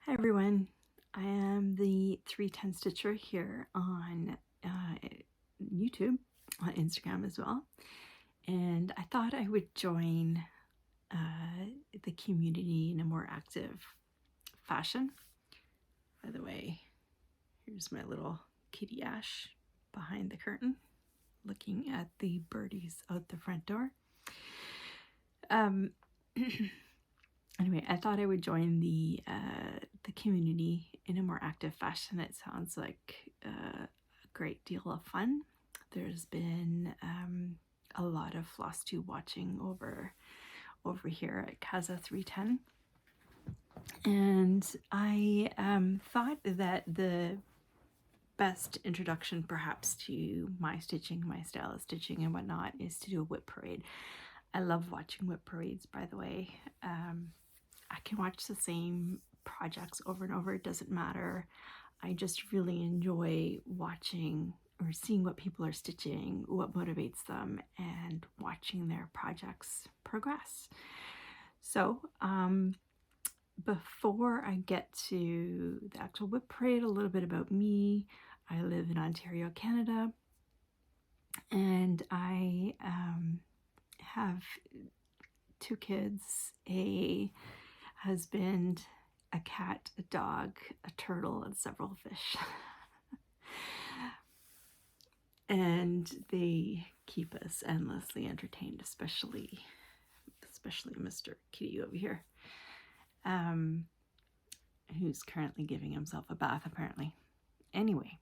Hi everyone, I am the 310 Stitcher here on YouTube, on Instagram as well, and I thought I would join the community in a more active fashion. By the way, here's my little kitty Ash behind the curtain looking at the birdies out the front door. Anyway, I thought I would join the community in a more active fashion. It sounds like a great deal of fun. There's been a lot of Flosstube watching over here at Casa 310, and I thought that the best introduction perhaps to my stitching, my style of stitching and whatnot, is to do a WIP parade. I love watching WIP parades, by the way. I can watch the same projects over and over. It doesn't matter. I just really enjoy watching or seeing what people are stitching, what motivates them, and watching their projects progress. So before I get to the actual WIP parade, a little bit about me. I live in Ontario, Canada, and I have 2 kids, a husband, a cat, a dog, a turtle, and several fish. And they keep us endlessly entertained, especially Mr. Kitty over here, who's currently giving himself a bath, apparently. Anyway,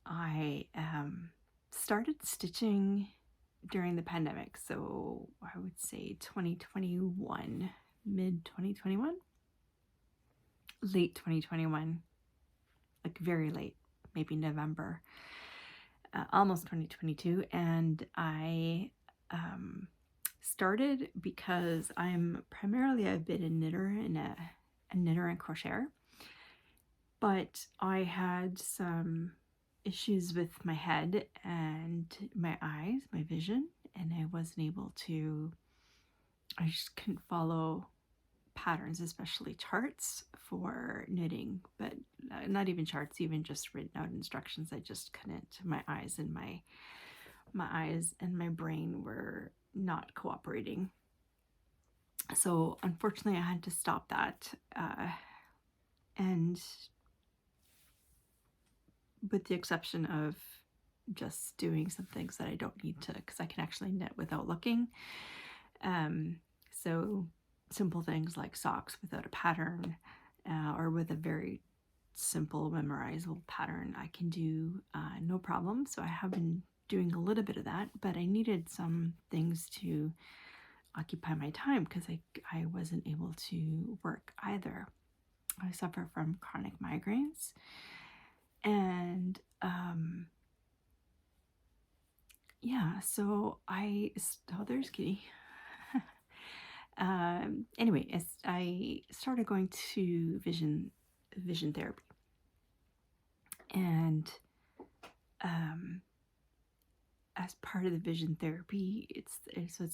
I started stitching during the pandemic, so I would say 2021, mid 2021, late 2021, like very late, maybe November, almost 2022. And I started because I've been a knitter and a knitter and crocheter, but I had some issues with my head and my eyes, my vision, and I just couldn't follow patterns, especially charts for knitting, but not even charts, even just written out instructions. I just couldn't. My eyes and my brain were not cooperating. So unfortunately I had to stop that, and with the exception of just doing some things that I don't need to, because I can actually knit without looking. So simple things like socks without a pattern, or with a very simple memorizable pattern, I can do no problem. So I have been doing a little bit of that, but I needed some things to occupy my time because I wasn't able to work either. I suffer from chronic migraines, and yeah, so there's Kitty. Anyway, I started going to vision therapy, and as part of the vision therapy, it's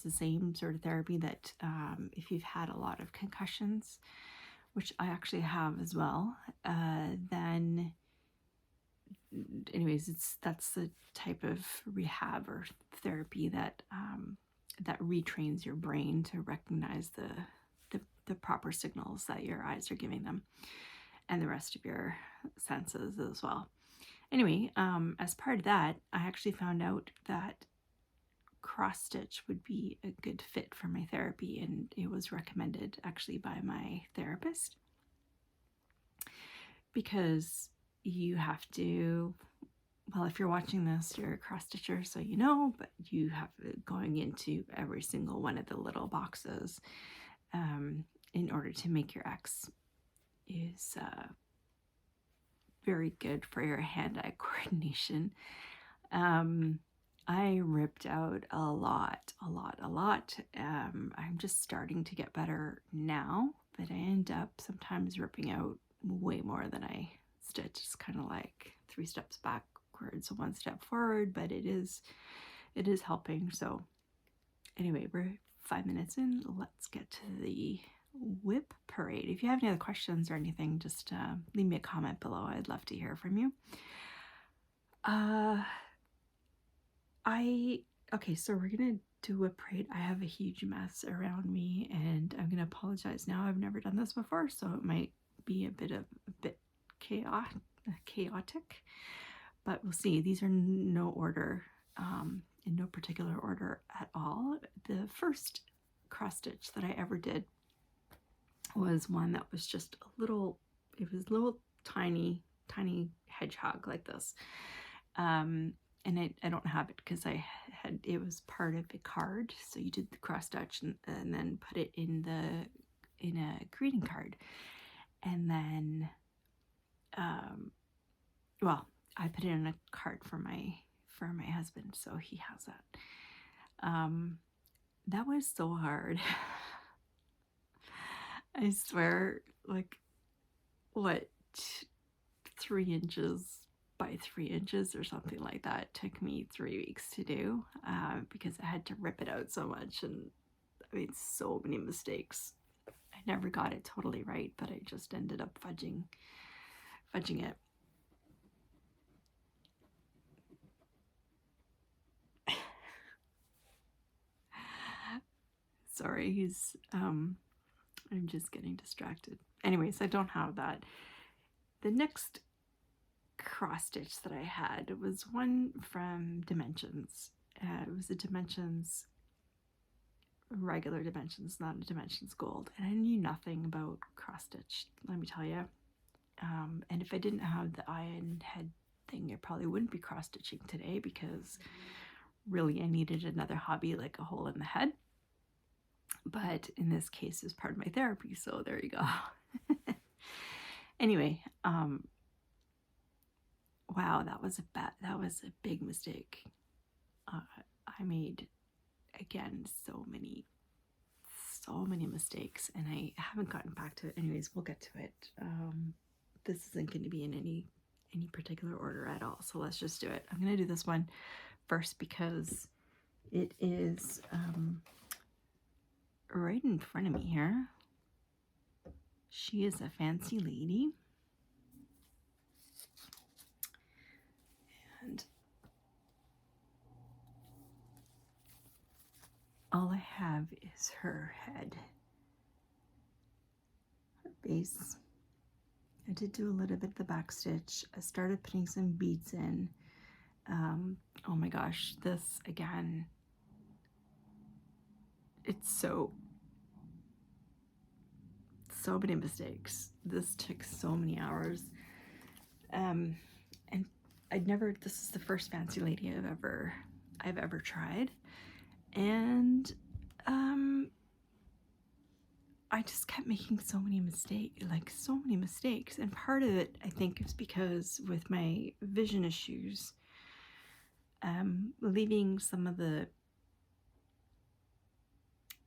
the same sort of therapy that if you've had a lot of concussions, which I actually have as well, then anyways, that's the type of rehab or therapy that retrains your brain to recognize the proper signals that your eyes are giving them, and the rest of your senses as well. Anyway, as part of that, I actually found out that cross stitch would be a good fit for my therapy, and it was recommended actually by my therapist, because you have to, well, if you're watching this, you're a cross stitcher, so you know, but you have going into every single one of the little boxes in order to make your X is very good for your hand-eye coordination. I ripped out a lot. I'm just starting to get better now, but I end up sometimes ripping out way more than I stitch. It's kind of like 3 steps backwards, 1 step forward, but it is helping. So anyway, we're 5 minutes in. Let's get to the WIP parade. If you have any other questions or anything, just leave me a comment below. I'd love to hear from you. Okay, so we're gonna do a parade. I have a huge mess around me, and I'm gonna apologize now. I've never done this before, so it might be a bit chaotic, but we'll see. These are no order, in no particular order at all. The first cross stitch that I ever did was one that was just a little, it was a little tiny hedgehog like this. And I don't have it because it was part of a card. So you did the cross stitch and then put it in a greeting card. And then, well, I put it in a card for my husband, so he has that. That was so hard. I swear, like, what, 3 inches by 3 inches or something like that took me 3 weeks to do, because I had to rip it out so much, and I made so many mistakes. I never got it totally right, but I just ended up fudging it. Sorry, I'm just getting distracted. Anyways, I don't have that. The next cross stitch that I had was one from Dimensions. It was a Dimensions, regular Dimensions, not a Dimensions Gold, and I knew nothing about cross stitch, let me tell you. And if I didn't have the iron head thing, I probably wouldn't be cross stitching today, because really I needed another hobby like a hole in the head. But in this case, it's part of my therapy, so there you go. Anyway, wow, that was a big mistake. I made, again, so many mistakes, and I haven't gotten back to it. Anyways, we'll get to it. This isn't going to be in any particular order at all, so let's just do it. I'm going to do this one first because it is right in front of me here. She is a fancy lady, and all I have is her head, her base. I did do a little bit of the back stitch. I started putting some beads in. Oh my gosh, this again, it's so many mistakes. This took so many hours. And this is the first fancy lady I've ever tried. And I just kept making so many mistakes. And part of it, I think, is because with my vision issues, leaving some of the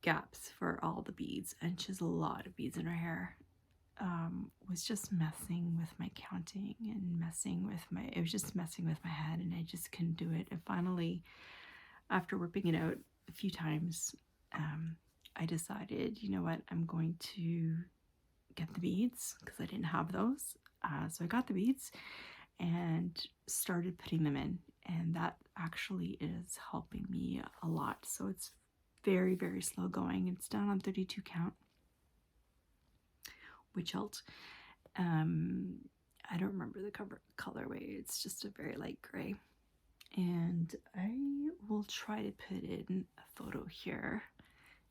gaps for all the beads, and she has a lot of beads in her hair, was just messing with my counting and it was just messing with my head, and I just couldn't do it. And finally, after ripping it out a few times, I decided, you know what, I'm going to get the beads because I didn't have those. So I got the beads and started putting them in, and that actually is helping me a lot. So it's very, very slow going. It's down on 32 count, which helped. I don't remember the colorway. It's just a very light gray. And I will try to put in a photo here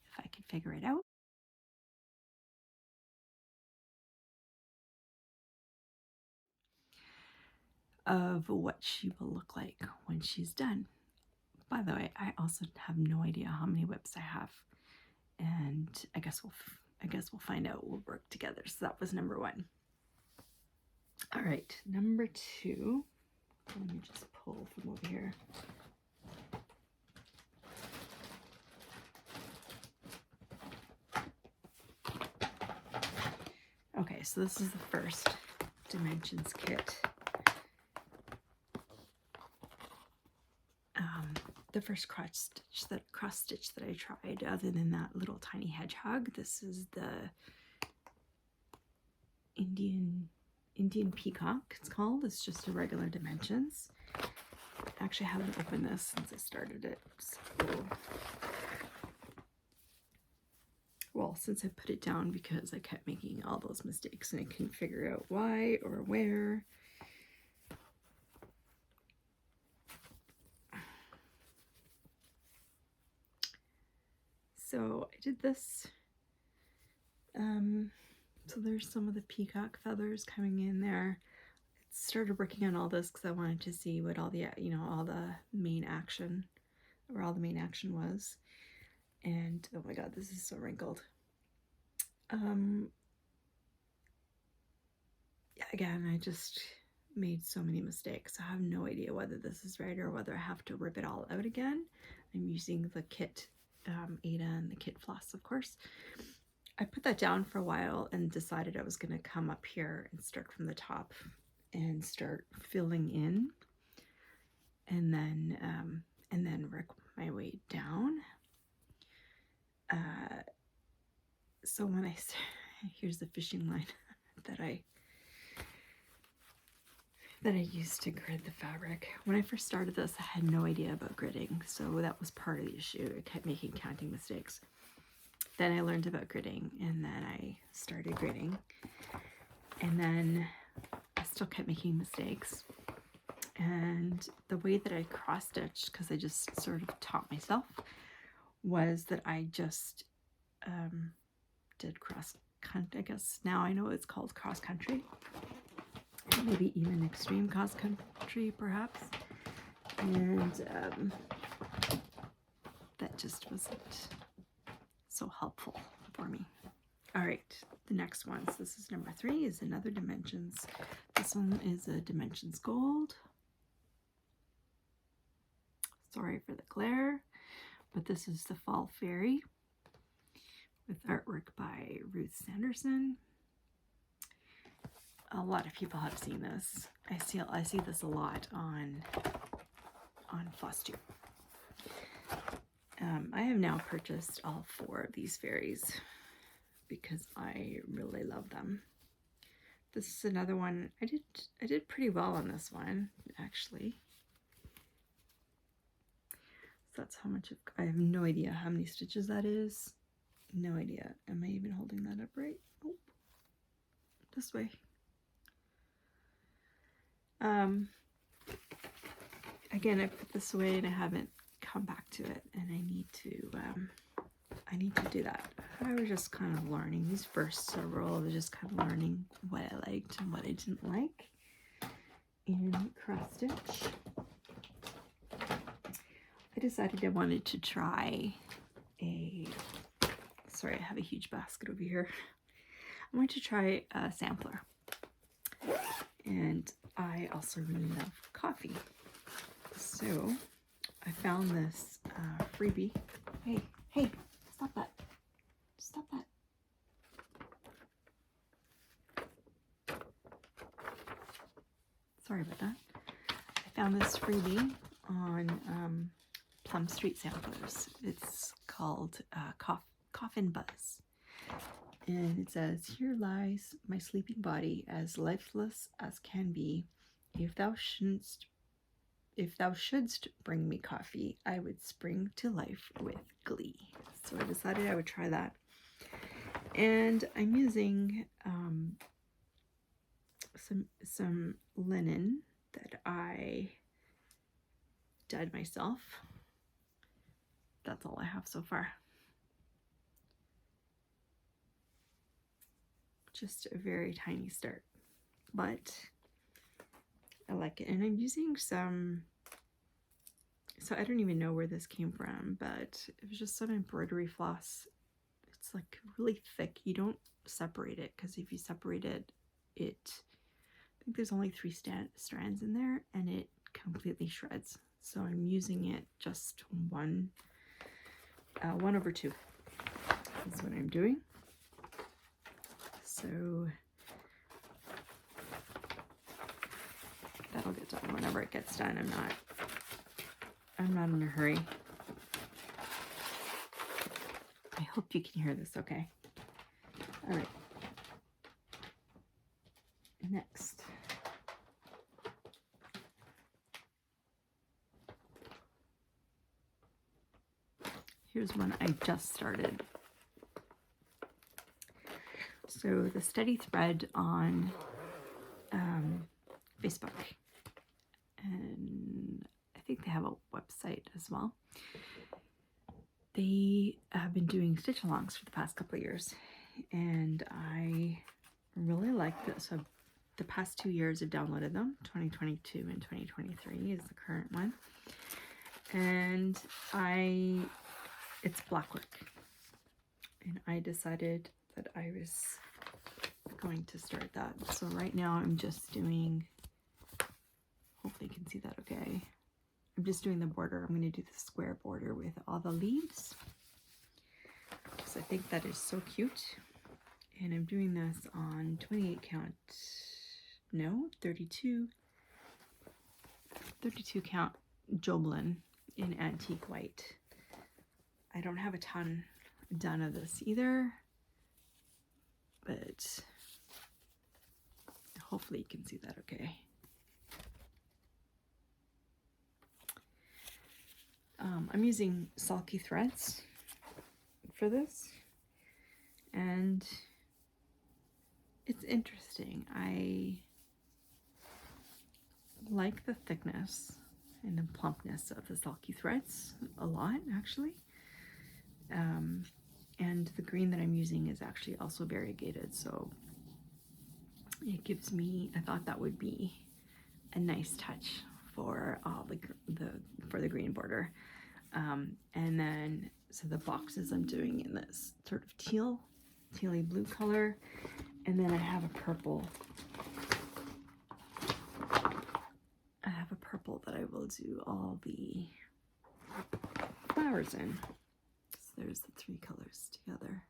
if I can figure it out. Of what she will look like when she's done. By the way, I also have no idea how many WIPs I have, and I guess we'll find out. We'll work together. So that was number 1. All right, number 2. Let me just pull from over here. Okay, so this is the first Dimensions kit. the first cross stitch that I tried, other than that little tiny hedgehog. This is the Indian peacock, it's called. It's just a regular dimensions. Actually, I haven't opened this since I started it. So, well, since I put it down, because I kept making all those mistakes and I couldn't figure out why or where. So I did this. So there's some of the peacock feathers coming in there. I started working on all this because I wanted to see what all the, all the main action, where all the main action was. And oh my god, this is so wrinkled. Yeah, again, I just made so many mistakes. I have no idea whether this is right or whether I have to rip it all out again. I'm using the kit Ada and the kit floss, of course. I put that down for a while and decided I was going to come up here and start from the top and start filling in, and then work my way down. So when I here's the fishing line that I used to grid the fabric. When I first started this, I had no idea about gridding, so that was part of the issue. I kept making counting mistakes. Then I learned about gridding, and then I started gridding, and then I still kept making mistakes. And the way that I cross stitched, because I just sort of taught myself, was that I just did cross country. I guess now I know it's called cross country, maybe even extreme cross country perhaps, and that just wasn't so helpful for me. All right, the next one, so this is number 3, is another dimensions. This one is a dimensions gold. Sorry for the glare, but this is the Fall Fairy with artwork by Ruth Sanderson. A lot of people have seen this. I see this a lot on Flosstube. I have now purchased all 4 of these fairies because I really love them. This is another one. I did pretty well on this one, actually. So that's how much I have no idea how many stitches that is. No idea. Am I even holding that up right? Oh, this way. Again, I put this away and I haven't come back to it, and I need to do that. I was just kind of learning these first several. I was just kind of learning what I liked and what I didn't like in cross stitch. I decided I wanted to try sorry, I have a huge basket over here. I wanted to try a sampler, and I also really love coffee. So I found this freebie. Hey, stop that. Stop that. Sorry about that. I found this freebie on Plum Street Samplers. It's called Coffin Buzz. And it says, "Here lies my sleeping body, as lifeless as can be. If thou shouldst bring me coffee, I would spring to life with glee." So I decided I would try that. And I'm using some linen that I dyed myself. That's all I have so far. Just a very tiny start, but I like it. And I'm using some, so I don't even know where this came from, but it was just some embroidery floss. It's like really thick. You don't separate it, because if you separate it, I think there's only 3 strands in there, and it completely shreds. So I'm using it just 1/2. That's what I'm doing. So that'll get done whenever it gets done. I'm not in a hurry. I hope you can hear this okay. All right. Next. Here's one I just started. So the study thread on Facebook, and I think they have a website as well. They have been doing stitch alongs for the past couple of years, and I really like this. So the past 2 years I've downloaded them. 2022 and 2023 is the current one, and it's blackwork, and I decided that I was going to start that. So right now I'm just doing, hopefully you can see that okay. I'm just doing the border. I'm going to do the square border with all the leaves. So I think that is so cute. And I'm doing this on 28 count, no, 32 count Joblin in antique white. I don't have a ton done of this either, but hopefully you can see that okay. I'm using sulky threads for this, and it's interesting. I like the thickness and the plumpness of the sulky threads a lot, actually. And the green that I'm using is actually also variegated, so it gives me, I thought that would be a nice touch for the green border. And then, so the boxes I'm doing in this sort of tealy blue color, and then I have a purple. I have a purple that I will do all the flowers in. So there's the 3 colors together.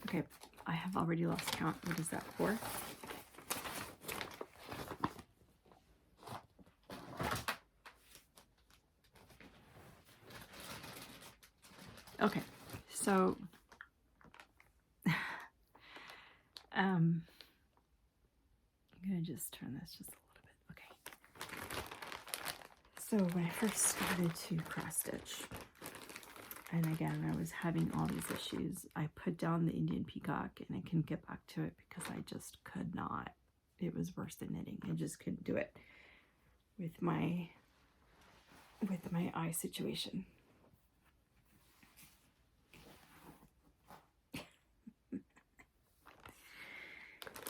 Okay, I have already lost count. What is that for? Okay, so I'm gonna just turn this just a little bit. Okay. So when I first started to cross stitch, and again, I was having all these issues, I put down the Indian peacock and I couldn't get back to it because I just could not. It was worse than knitting. I just couldn't do it with my eye situation.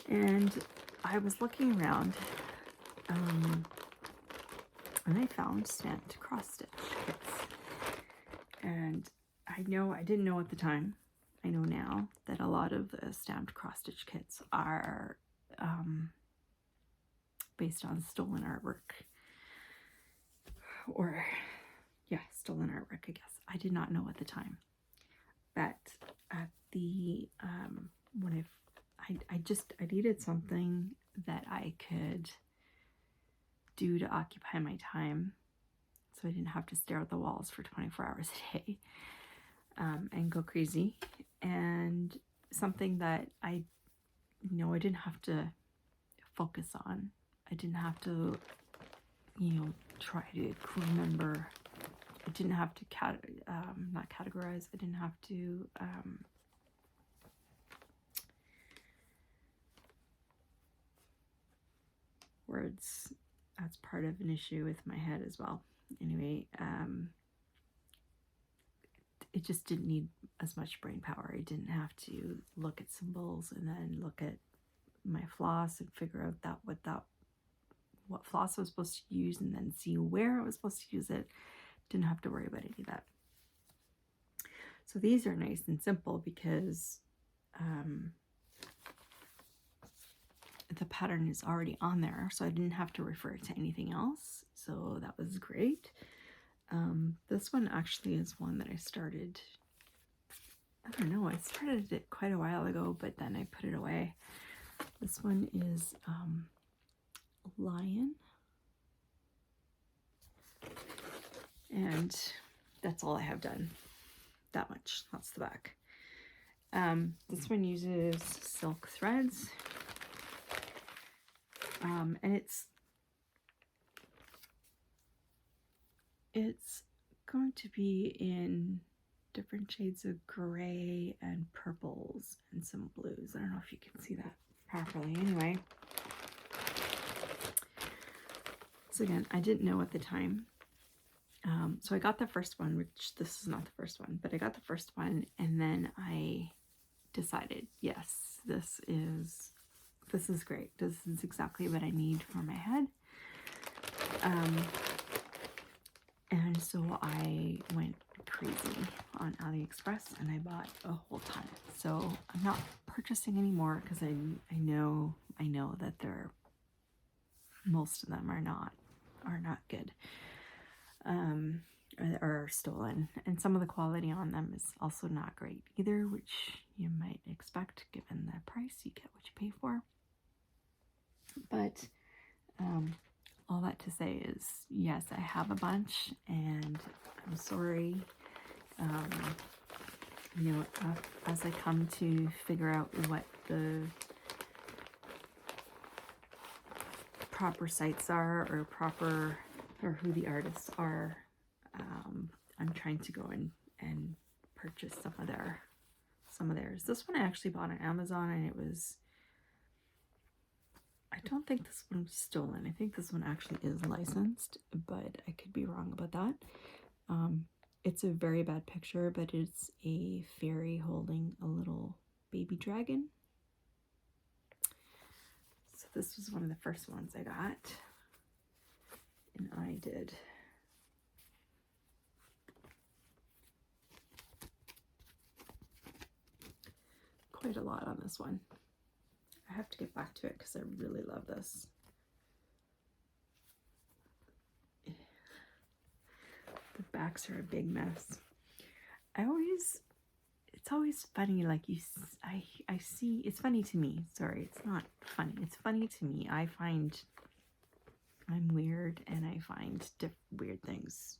And I was looking around, and I found stamped cross stitch kits. And I didn't know at the time, I know now, that a lot of the stamped cross stitch kits are based on stolen artwork. Or, yeah, stolen artwork, I guess. I did not know at the time. But at the, when I needed something that I could do to occupy my time, so I didn't have to stare at the walls for 24 hours a day and go crazy, and something that I didn't have to focus on. I didn't have to, try to remember. I didn't have to not categorize. I didn't have to words. That's part of an issue with my head as well. Anyway, it just didn't need as much brain power. I didn't have to look at symbols and then look at my floss and figure out what floss I was supposed to use and then see where I was supposed to use it. Didn't have to worry about any of that. So these are nice and simple because the pattern is already on there, so I didn't have to refer to anything else. So that was great. This one actually is one that I started I don't know, I started it quite a while ago, but then I put it away. This one is Lion. And that's all I have done. That much. That's the back. This one uses silk threads. And it's going to be in different shades of gray and purples and some blues. I don't know if you can see that properly. Anyway, so again, I didn't know at the time. So I got the first one, which this is not the first one, but I got the first one, and then I decided, yes, this is great. This is exactly what I need for my head. And so I went crazy on AliExpress and I bought a whole ton. So I'm not purchasing anymore because I know that most of them are not good. Or stolen, and some of the quality on them is also not great either, which you might expect given the price. You get what you pay for. But all that to say is, yes, I have a bunch, and I'm sorry. You know, as I come to figure out what the proper sites are, or who the artists are, I'm trying to go in and purchase some of theirs. This one I actually bought on Amazon, and it was, I don't think this one was stolen. I think this one actually is licensed, but I could be wrong about that. It's a very bad picture, but it's a fairy holding a little baby dragon. So this was one of the first ones I got, and I did quite a lot on this one. I have to get back to it because I really love this. The backs are a big mess. It's always funny, like I see, it's funny to me. Sorry, it's not funny. It's funny to me. I find I'm weird, and I find weird things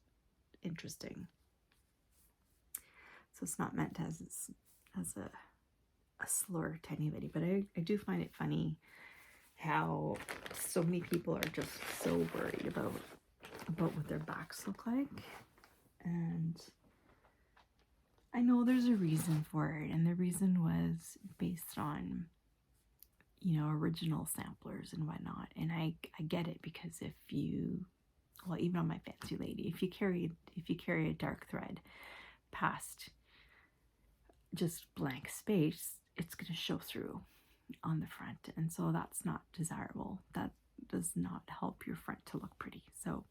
interesting. So it's not meant as a slur to anybody, but I do find it funny how so many people are just so worried about what their backs look like. And I know there's a reason for it, and the reason was based on, you know, original samplers and whatnot. And I get it, because if you, well, even on my Fancy Lady, if you carry a dark thread past just blank space, it's going to show through on the front, and so that's not desirable. That does not help your front to look pretty. So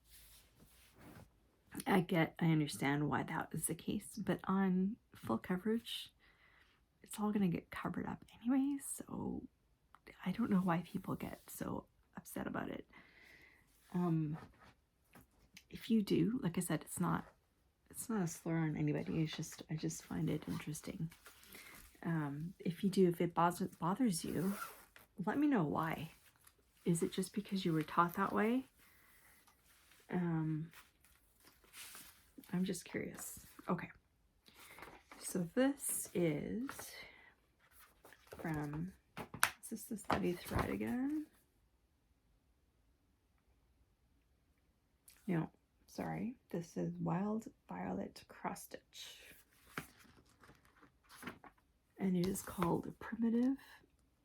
I understand why that is the case, but on full coverage, it's all going to get covered up anyway. So I don't know why people get so upset about it. If you do, like I said, it's not a slur on anybody. I just find it interesting. If it bothers you, let me know why. Is it just because you were taught that way? I'm just curious. Okay. So this is from, is this the Study Thread again? No, sorry. This is Wild Violet Cross Stitch. And it is called Primitive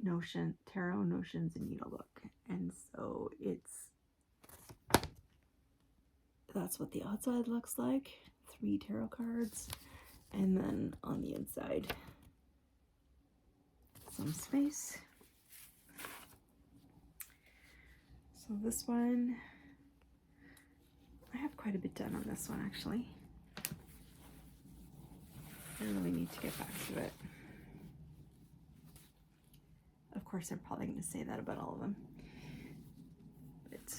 Notion, Tarot Notions and Needlebook. And so that's what the outside looks like. 3 tarot cards. And then on the inside, some space. So this one, I have quite a bit done on this one, actually. I really need to get back to it. Of course, I'm probably going to say that about all of them. But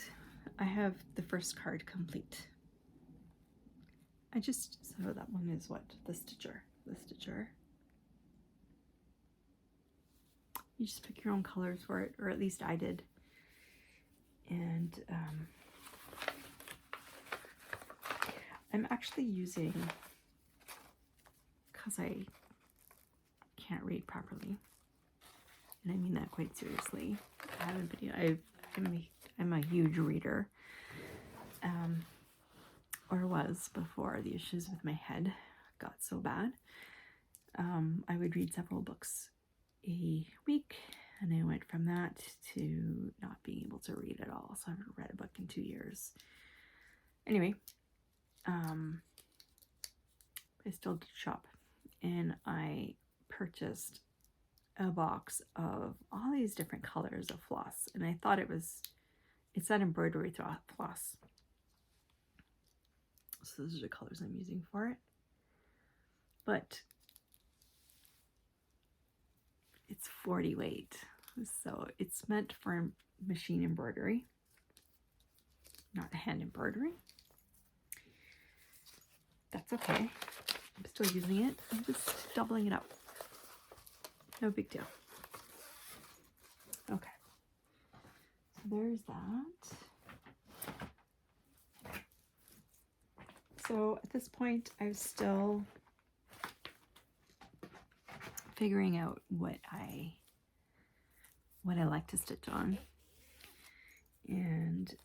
I have the first card complete. So that one is what? The Stitcher. you just pick your own colors for it, or at least I did. And I'm actually using, because I can't read properly, and I mean that quite seriously. I have a video. I'm a huge reader, or was before the issues with my head got so bad. I would read several books a week, and I went from that to not being able to read at all. So I haven't read a book in 2 years. Anyway, I still did shop, and I purchased a box of all these different colors of floss, and I thought it's that embroidery floss. So those are the colors I'm using for it. But it's 40 weight, so it's meant for machine embroidery, not hand embroidery. That's okay. I'm still using it. I'm just doubling it up. No big deal. Okay. So there's that. So at this point, I'm still figuring out what I like to stitch on. And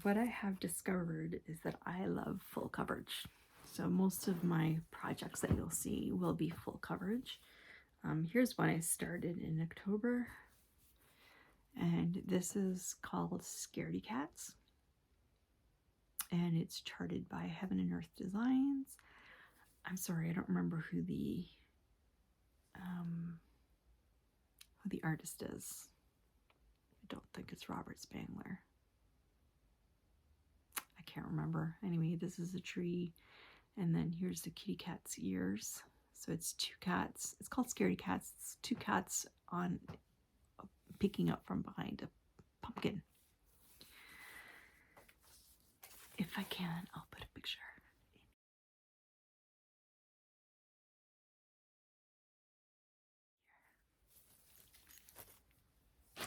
what I have discovered is that I love full coverage. So most of my projects that you'll see will be full coverage. Here's one I started in October, and this is called Scaredy Cats, and it's charted by Heaven and Earth Designs. I'm sorry, I don't remember who the artist is. I don't think it's Robert Spangler. I can't remember. Anyway, this is a tree, and then here's the kitty cat's ears. So it's 2 cats. It's called Scaredy Cats. It's 2 cats on peeking up from behind a pumpkin. If I can, I'll put a picture.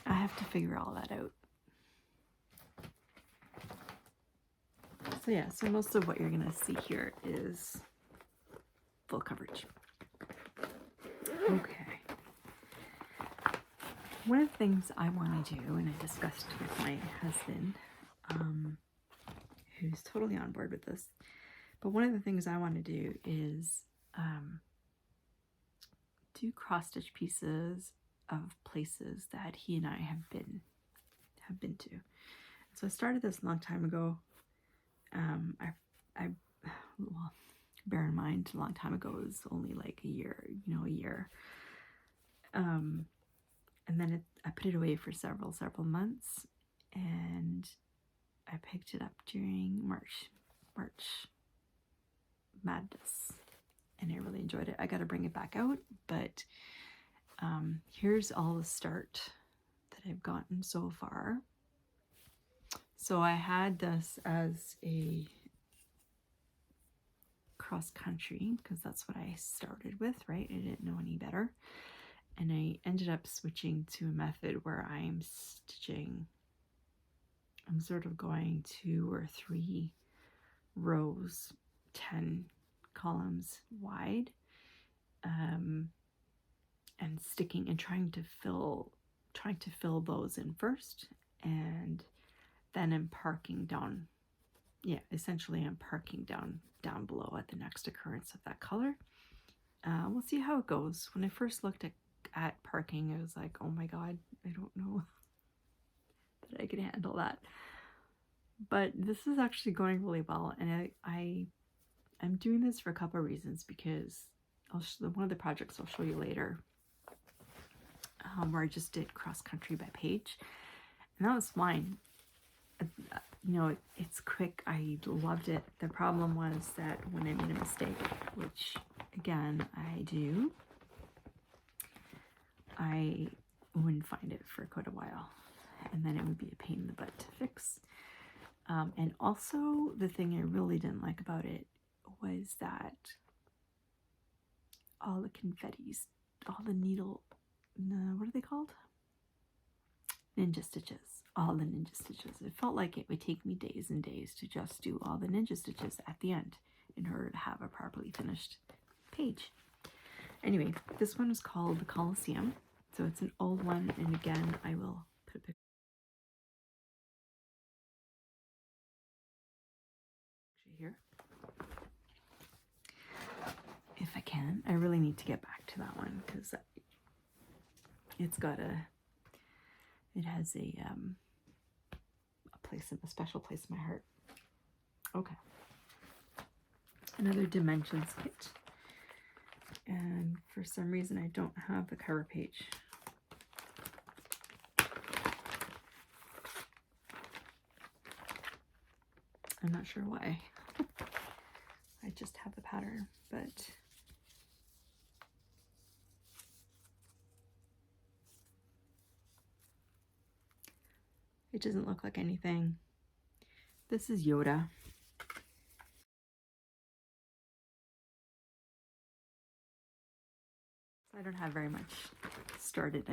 I have to figure all that out. So yeah, so most of what you're gonna see here is full coverage. Okay. One of the things I want to do, and I discussed with my husband, who's totally on board with this, but one of the things I want to do is do cross-stitch pieces of places that he and I have been to. So I started this a long time ago. Well, bear in mind, a long time ago was only like a year. And then I put it away for several months, and I picked it up during March Madness, and I really enjoyed it. I got to bring it back out, but here's all the start that I've gotten so far. So I had this as a cross country because that's what I started with, right? I didn't know any better. And I ended up switching to a method where I'm sort of going 2 or 3 rows, 10 columns wide, and sticking and trying to fill those in first, and then I'm parking down. Yeah, essentially I'm parking down below at the next occurrence of that color. We'll see how it goes. When I first looked at parking, I was like, oh my god, I don't know that I can handle that. But this is actually going really well, and I'm doing this for a couple of reasons, because one of the projects I'll show you later, where I just did cross country by page, and that was fine. It's quick. I loved it. The problem was that when I made a mistake, which again I do, I wouldn't find it for quite a while, and then it would be a pain in the butt to fix. And also, the thing I really didn't like about it was that all the confettis, all the needle, what are they called? ninja stitches, all the ninja stitches. It felt like it would take me days and days to just do all the ninja stitches at the end in order to have a properly finished page. Anyway, this one is called the Colosseum. So it's an old one, and again, I will put a picture here. If I can. I really need to get back to that one because it's got it has a place, a special place in my heart. Okay. Another dimensions kit. And for some reason I don't have the cover page. I'm not sure why. I just have the pattern, but it doesn't look like anything. This is Yoda. I don't have very much started.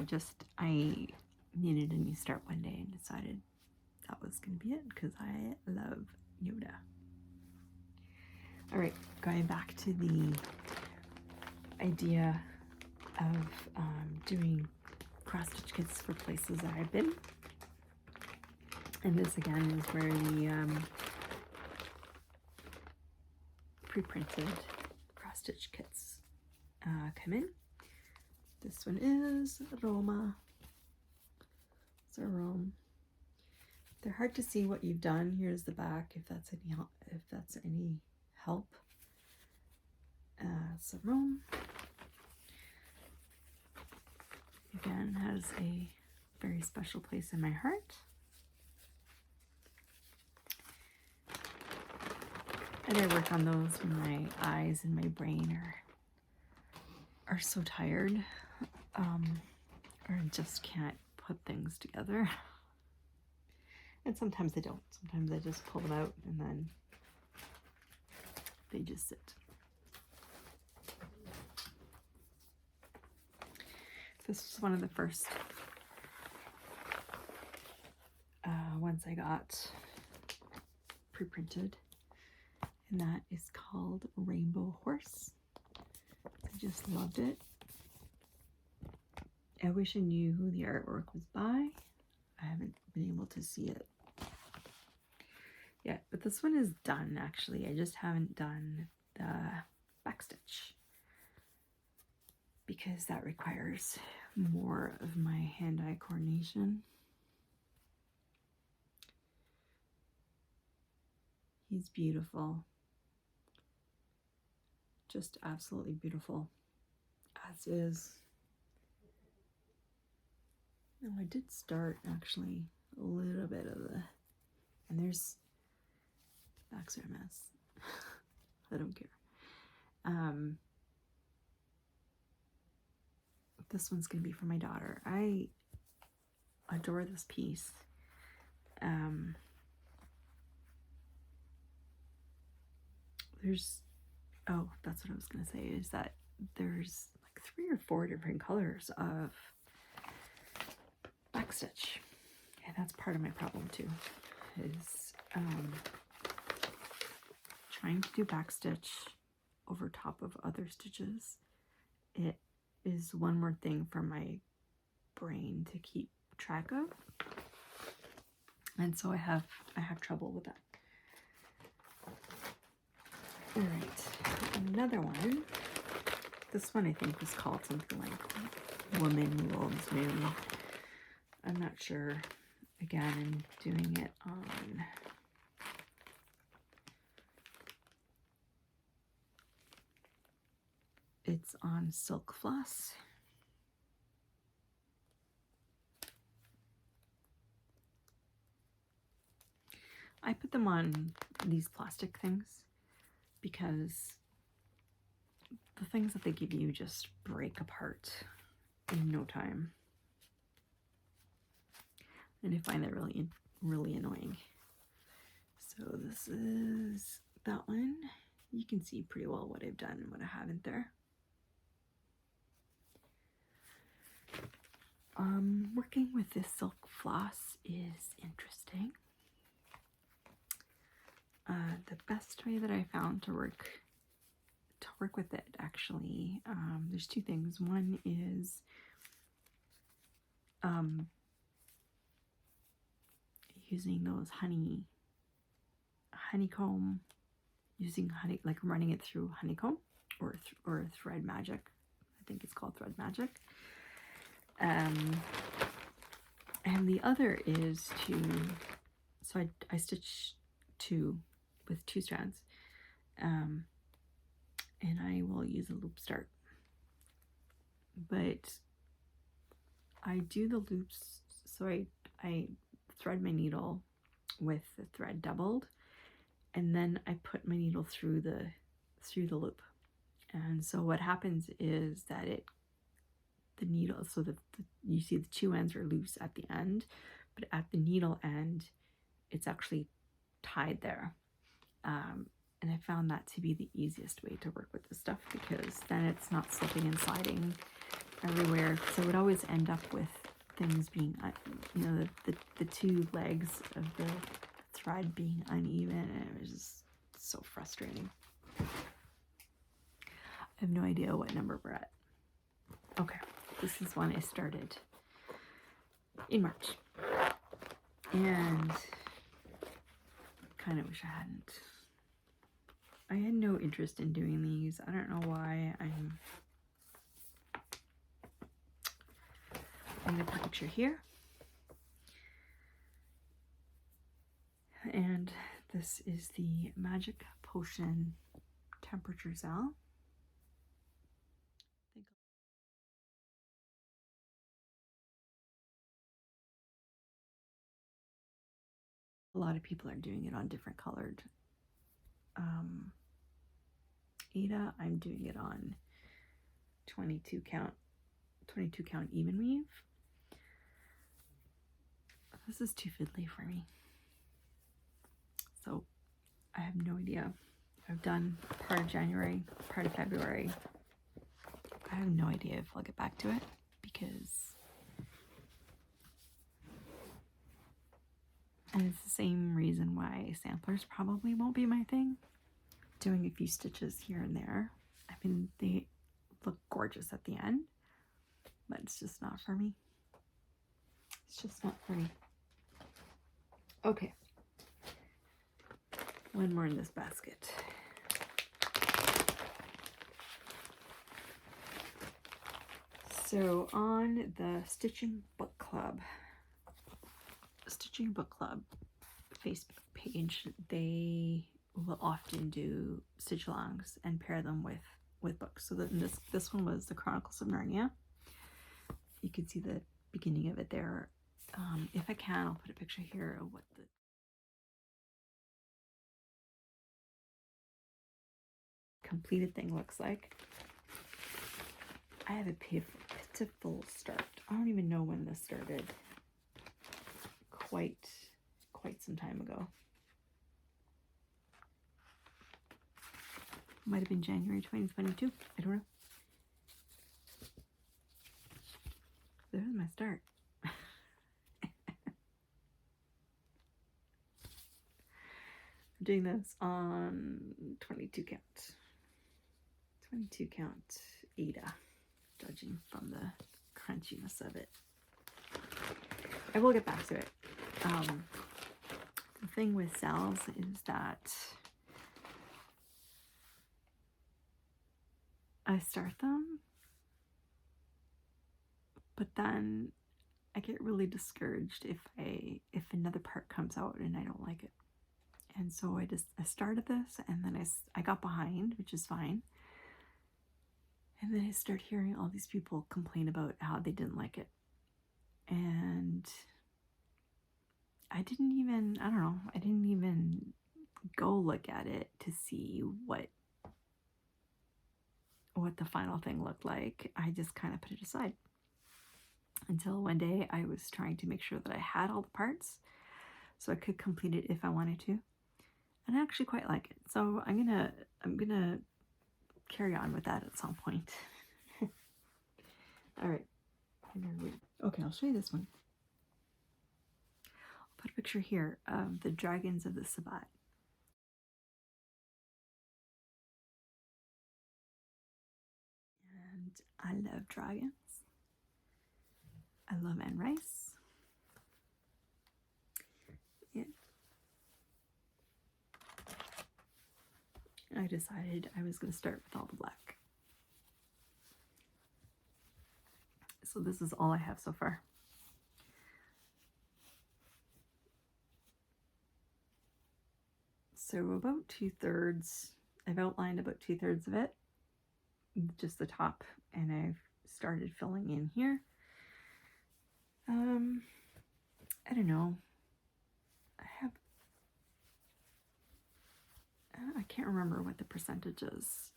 I needed a new start one day and decided that was going to be it because I love Yoda. All right, going back to the idea of doing cross-stitch kits for places that I've been. And this again is where the pre-printed cross-stitch kits come in. This one is Roma. It's a Rome. They're hard to see what you've done. Here's the back, if that's any help. It's a Rome. Again, has a very special place in my heart. And I work on those when my eyes and my brain are so tired, or just can't put things together. And sometimes I don't. Sometimes I just pull them out and then they just sit. This is one of the first ones I got pre-printed, and that is called Rainbow Horse. I just loved it. I wish I knew who the artwork was by. I haven't been able to see it yet, but this one is done actually. I just haven't done the backstitch because that requires more of my hand-eye coordination. He's beautiful. Just absolutely beautiful, as is. Oh, I did start actually a little bit of the, and there's, backs are a mess. I don't care. This one's gonna be for my daughter. I adore this piece. Oh, that's what I was gonna say, is that there's like 3 or 4 different colors of backstitch, and that's part of my problem too, is trying to do backstitch over top of other stitches. It is one more thing for my brain to keep track of, and so I have trouble with that. All right, another one. This one I think was called something like Woman Wolves Moon. I'm not sure. Again, I'm doing it on it's on silk floss. I put them on these plastic things because the things that they give you just break apart in no time. And I find that really, really annoying. So this is that one. You can see pretty well what I've done and what I haven't there. working with this silk floss is interesting. The best way that I found to work with it, actually, there's two things. One is using those honeycomb, using honey, like running it through honeycomb or thread magic. I think it's called thread magic. And the other is so I stitch with two strands, and I will use a loop start, but I do the loops, so I thread my needle with the thread doubled, and then I put my needle through the loop. And so what happens is that the needle, so that you see the two ends are loose at the end, but at the needle end it's actually tied there. And I found that to be the easiest way to work with this stuff, because then it's not slipping and sliding everywhere. So I would always end up with things being, you know, the two legs of the thread being uneven, and it was just so frustrating. I have no idea what number we're at. Okay, this is one I started in March, and kind of wish I hadn't. I had no interest in doing these. I don't know why. I'm gonna put a picture here. And this is the Magic Potion temperature cell. A lot of people are doing it on different colored Ada. I'm doing it on 22 count even weave. This is too fiddly for me, so I have no idea. I've done part of January, part of February. I have no idea if I'll get back to it, because and it's the same reason why samplers probably won't be my thing. Doing a few stitches here and there. I mean, they look gorgeous at the end, but it's just not for me. It's just not for me. Okay. One more in this basket. So on the Stitching Book Club Facebook page, they will often do stitch alongs and pair them with books. So that this one was the Chronicles of Narnia. You can see the beginning of it there. If I can, I'll put a picture here of what the completed thing looks like. I have a pitiful start. I don't even know when this started. Quite some time ago. Might have been January 2022. I don't know. There's my start. I'm doing this on 22 count. 22 count Ada, judging from the crunchiness of it. I will get back to it. The thing with cells is that I start them, but then I get really discouraged if another part comes out and I don't like it. And so I started this, and then I got behind, which is fine. And then I start hearing all these people complain about how they didn't like it. And I didn't even go look at it to see what the final thing looked like. I just kind of put it aside until one day I was trying to make sure that I had all the parts so I could complete it if I wanted to. And I actually quite like it. So I'm gonna carry on with that at some point. All right. Okay, I'll show you this one. I'll put a picture here of the dragons of the Sabbat. And I love dragons. I love Anne Rice. Yeah. I decided I was going to start with all the black. So this is all I have so far. So about 2/3, I've outlined about 2/3 of it, just the top, and I've started filling in here. I don't know. I can't remember what the percentage is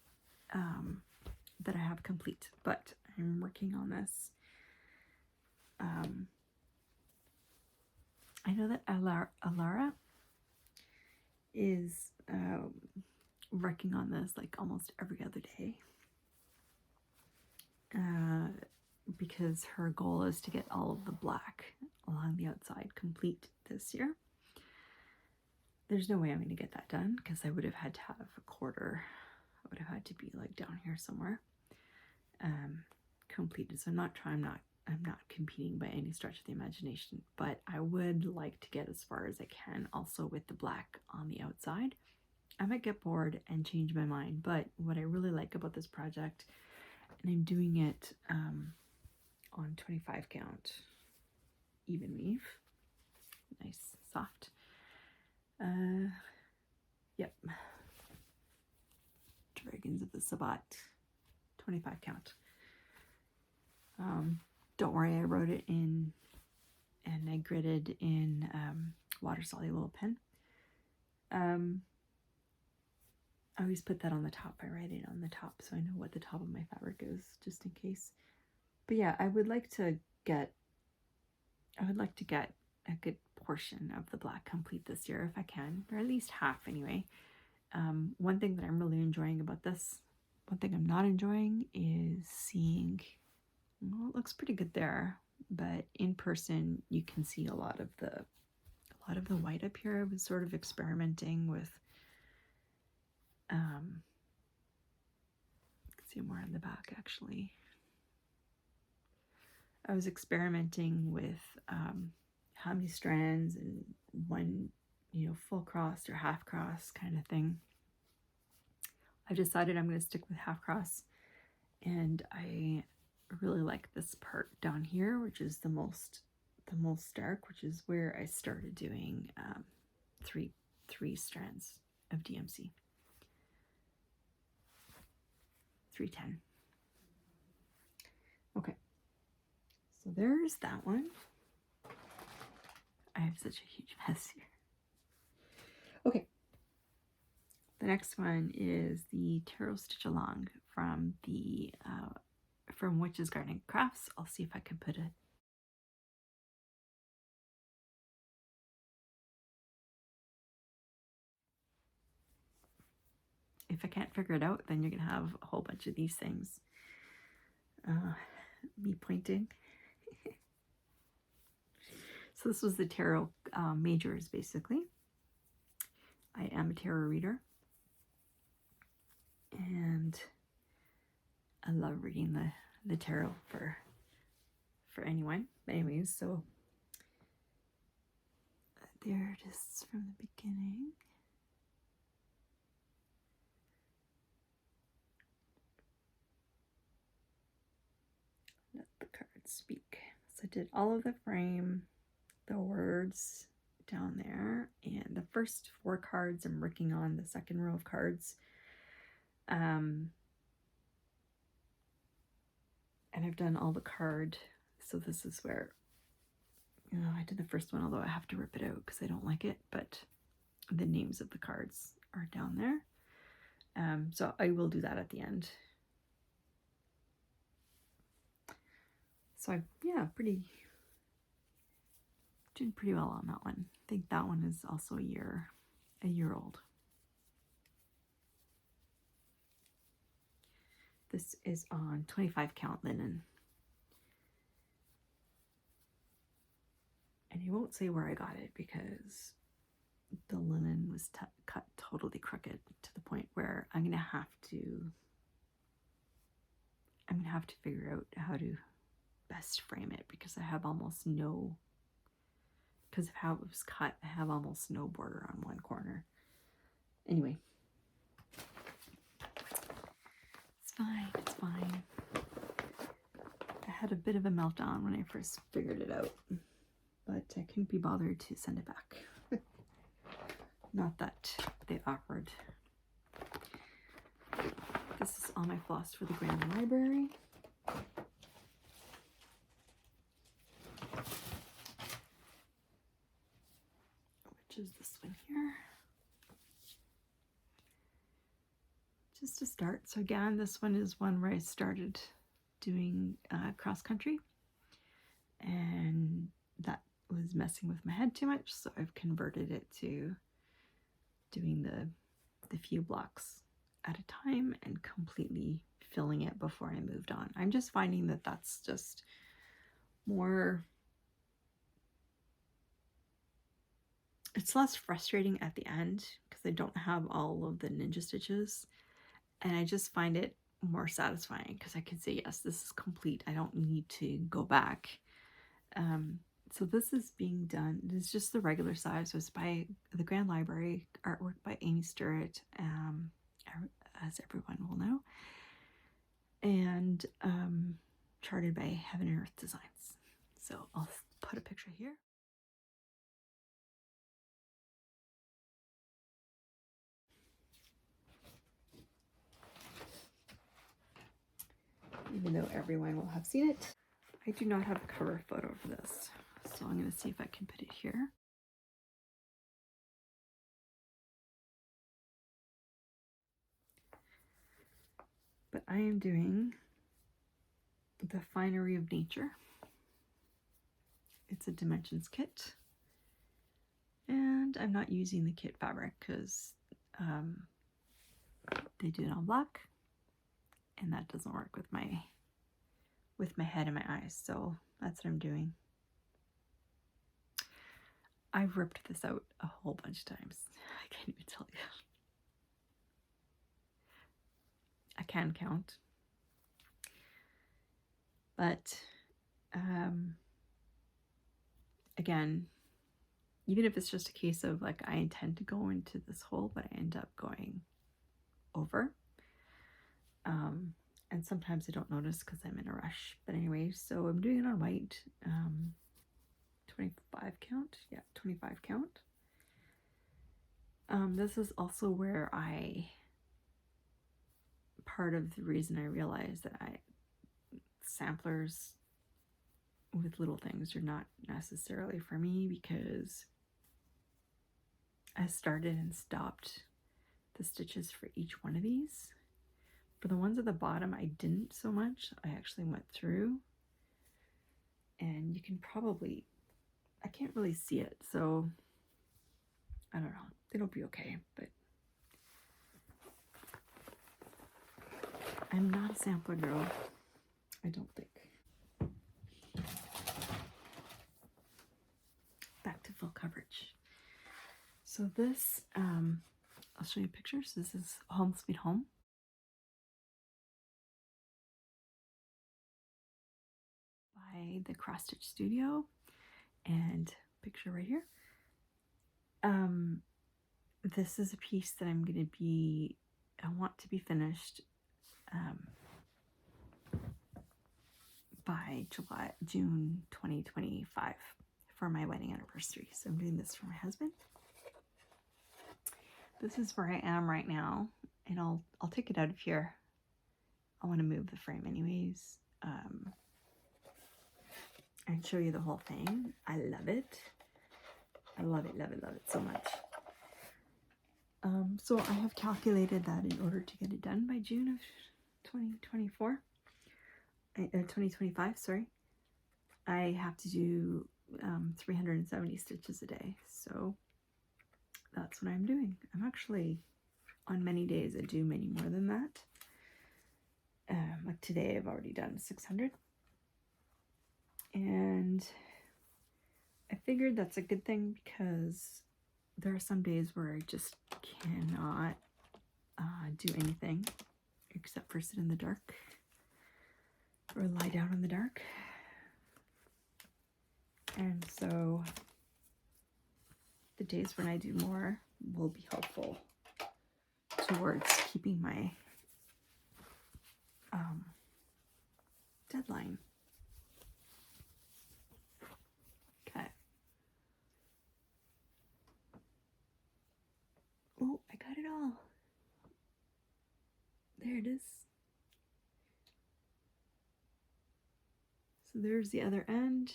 that I have complete, but I'm working on this. I know that Alara is working on this like almost every other day because her goal is to get all of the black along the outside complete this year. There's no way I'm going to get that done because I would have had to have a quarter. I would have had to be like down here somewhere completed. So I'm not competing by any stretch of the imagination, but I would like to get as far as I can also with the black on the outside. I might get bored and change my mind, but what I really like about this project, and I'm doing it on 25 count even weave, nice soft. Yep, Dragons of the Sabbat, 25 count. Don't worry, I wrote it in and I gridded in water soluble pen. I always put that on the top. I write it on the top so I know what the top of my fabric is, just in case. But yeah, I would like to get a good portion of the black complete this year if I can, or at least half anyway. One thing that I'm really enjoying about this, one thing I'm not enjoying is seeing, well, it looks pretty good there, but in person you can see a lot of the white up here. I was sort of experimenting with see more on the back actually. I was experimenting with how many strands and one, full cross or half cross kind of thing. I decided I'm going to stick with half cross, and I really like this part down here, which is the most dark, which is where I started doing three strands of DMC. 310. Okay, so there's that one. I have such a huge mess here. Okay, the next one is the Tarot Stitch Along from the from Witch's Garden Crafts. I'll see if I can put it. If I can't figure it out, then you're gonna have a whole bunch of these things. Me pointing. So this was the tarot majors, basically. I am a tarot reader, and I love reading the tarot for anyone. But anyways, so there it is from the beginning. Let the cards speak. So I did all of the frame, the words down there, and the first 4 cards I'm working on, the second row of cards. And I've done all the card, so this is where, I did the first one, although I have to rip it out because I don't like it, but the names of the cards are down there. So I will do that at the end. So doing pretty well on that one. I think that one is also a year old. This is on 25 count linen. I won't say where I got it because the linen was cut totally crooked to the point where I'm gonna have to figure out how to best frame it, because I have almost no, because of how it was cut, I have almost no border on one corner. Anyway, it's fine, it's fine. I had a bit of a meltdown when I first figured it out, but I couldn't be bothered to send it back. Not that they offered. This is all my floss for the Grand Library. Which is this one here. Just to start. So again, this one is one where I started doing cross country, and that was messing with my head too much, so I've converted it to doing the few blocks at a time and completely filling it before I moved on. I'm just finding that that's just more, it's less frustrating at the end because I don't have all of the ninja stitches, and I just find it more satisfying because I can say, yes, this is complete. I don't need to go back. So this is being done, it's just the regular size. So it's by the Grand Library, artwork by Amy Sturrett, as everyone will know, and charted by Heaven and Earth Designs. So I'll put a picture here. Even though everyone will have seen it. I do not have a cover photo for this, so I'm going to see if I can put it here. But I am doing the Finery of Nature. It's a dimensions kit, and I'm not using the kit fabric because they do it on black, and that doesn't work with my head and my eyes, so that's what I'm doing. I've ripped this out a whole bunch of times. I can't even tell you. I can count. But again, even if it's just a case of like I intend to go into this hole, but I end up going over. And sometimes I don't notice because I'm in a rush. But anyway, so I'm doing it on white. 25 count. Yeah, 25 count. This is also where part of the reason I realized that samplers with little things are not necessarily for me, because I started and stopped the stitches for each one of these. For the ones at the bottom, I didn't so much. I actually went through, and you can probably, I can't really see it, so I don't know. It'll be okay, but I'm not a sampler girl, I don't think. Back to full coverage. So this, I'll show you pictures. This is Home Sweet Home. By the Cross Stitch Studio, and picture right here. This is a piece that I want to be finished by June 2025 for my wedding anniversary. So I'm doing this for my husband. This is where I am right now, and I'll take it out of here. I want to move the frame anyways. And show you the whole thing. I love it. I love it, love it, love it so much. So I have calculated that in order to get it done by June of 2025, sorry, I have to do 370 stitches a day. So that's what I'm doing. I'm actually, on many days, I do many more than that. Like today, I've already done 600. And I figured that's a good thing because there are some days where I just cannot do anything except for sit in the dark or lie down in the dark. And so the days when I do more will be helpful towards keeping my deadline. Okay. Oh, I got it all. There it is. So there's the other end.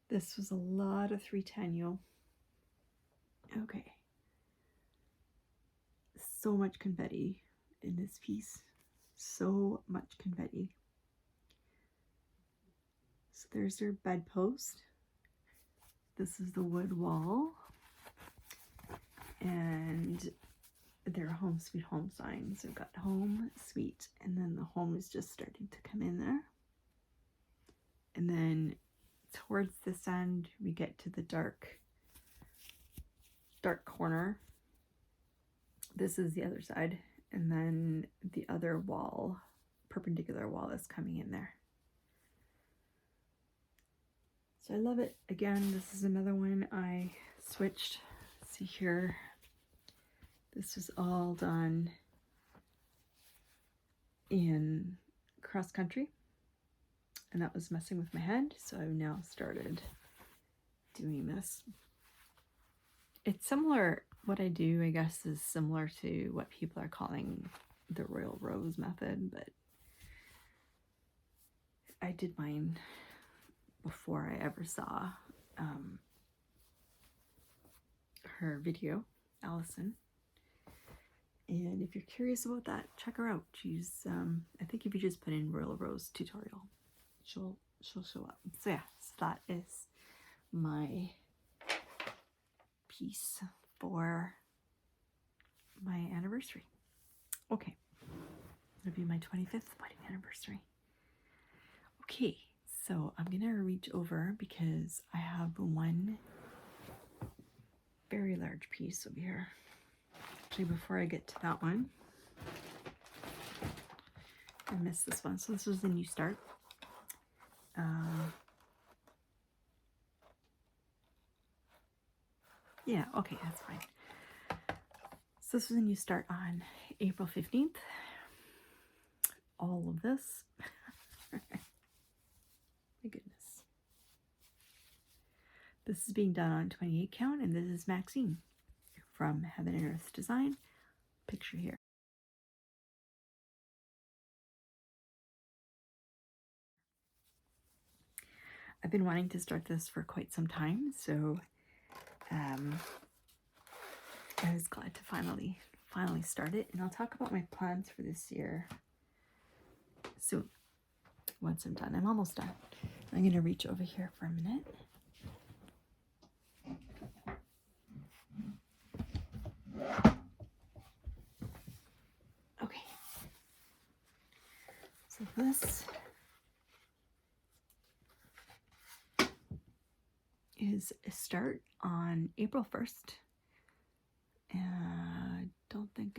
This was a lot of 310. Okay. So much confetti in this piece. So much confetti. So there's their bedpost. This is the wood wall. And their home sweet home signs. They've got home, sweet, and then the home is just starting to come in there. And then towards this end, we get to the dark corner. This is the other side. And then the other wall, perpendicular wall, is coming in there. So I love it. Again, this is another one I switched. See here, this was all done in cross country, and that was messing with my head, so I've now started doing this. It's similar, what I do, I guess, is similar to what people are calling the Royal Rose method, but I did mine before I ever saw her video, Allison. And if you're curious about that, check her out. She's I think if you just put in Royal Rose tutorial, she'll show up. So yeah, so that is my piece for my anniversary. Okay, it'll be my 25th wedding anniversary. Okay, so I'm gonna reach over because I have one very large piece over here. Actually, before I get to that one, I missed this one. So this was the New Start. Yeah, okay, that's fine. So this was a New Start on April 15th. All of this. My goodness. This is being done on 28 count, and this is Maxine from Heaven and Earth Design. Picture here. I've been wanting to start this for quite some time, so I was glad to finally start it, and I'll talk about my plans for this year soon once I'm done. I'm almost done. I'm going to reach over here for a minute. Okay. So this is a start on April 1st.